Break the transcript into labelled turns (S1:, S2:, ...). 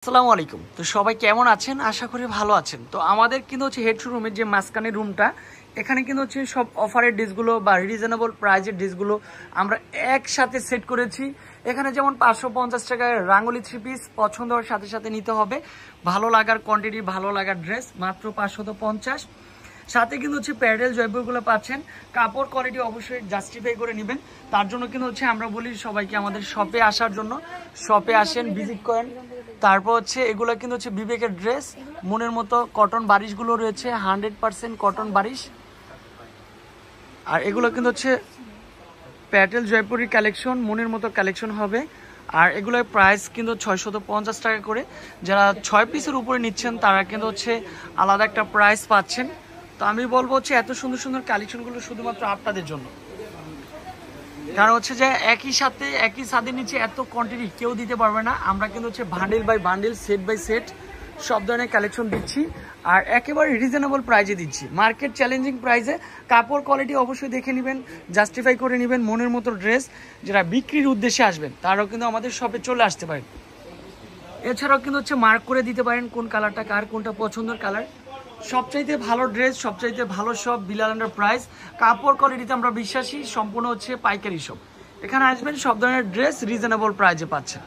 S1: আসসালামু আলাইকুম। তো সবাই কেমন আছেন? আশা করি ভালো আছেন। তো আমাদের কিন্তু হচ্ছে হেড শোরুমের যে মাঝখানের রুমটা, এখানে কিন্তু হচ্ছে সব অফারের ডিসগুলো বা রিজনেবল প্রাইজের ডিসগুলো আমরা একসাথে সেট করেছি। এখানে যেমন 550 টাকায় রাঙ্গুলি 3 পিস পছন্দ হওয়ার সাথে সাথে নিতে হবে। ভালো লাগার কোয়ান্টিটি, ভালো লাগার ড্রেস মাত্র 550। সাথে কিন্তু হচ্ছে প্যাডেল জয়পুরগুলো পাচ্ছেন। কাপড় কোয়ালিটি অবশ্যই জাস্টিফাই করে নেবেন। তার জন্য কিন্তু হচ্ছে আমরা বলি সবাইকে আমাদের শপে আসার জন্য। শপে আসেন, ভিজিট করেন। তারপর হচ্ছে এগুলো কিন্তু হচ্ছে বিবেকের ড্রেস, মনের মতো কটন বারিশগুলো রয়েছে 100% কটন বারিশ। আর এগুলো কিন্তু হচ্ছে প্যাটেল জয়পুরি কালেকশন, মনের মতো কালেকশন হবে। আর এগুলোর প্রাইস কিন্তু 650 টাকা করে। যারা 6 পিসের উপরে নিচ্ছেন তারা কিন্তু হচ্ছে আলাদা একটা প্রাইস পাচ্ছেন। তো আমি বলবো হচ্ছে এত সুন্দর সুন্দর কালেকশনগুলো শুধুমাত্র আপনাদের জন্য। কারণ হচ্ছে যে একই সাথে একই ছাদের নিচে এত কোয়ান্টিটি কেউ দিতে পারবে না। আমরা কিন্তু হচ্ছে bundle by bundle, set by set সব ধরনের কালেকশন দিচ্ছি। আর একেবারে রিজনেবল প্রাইজে দিচ্ছি, মার্কেট চ্যালেঞ্জিং প্রাইসে। কাপড় কোয়ালিটি অবশ্যই দেখে নেবেন, জাস্টিফাই করে নেবেন। মনের মতো ড্রেস যারা বিক্রির উদ্দেশ্যে আসবেন তারাও কিন্তু আমাদের শপে চলে আসতে পারেন। এছাড়াও কিন্তু হচ্ছে মার্ক করে দিতে পারেন কোন কালারটা কার কোনটা পছন্দের কালার। সবচাইতে ভালো ড্রেস, সবচাইতে ভালো সব, বিলাল আন্ডার প্রাইস। কাপড় কোয়ালিটিতে আমরা বিশ্বাসী, সম্পূর্ণ হচ্ছে পাইকারি শপ। এখানে আসবেন, সব ধরনের ড্রেস রিজনেবল প্রাইসে পাচ্ছেন।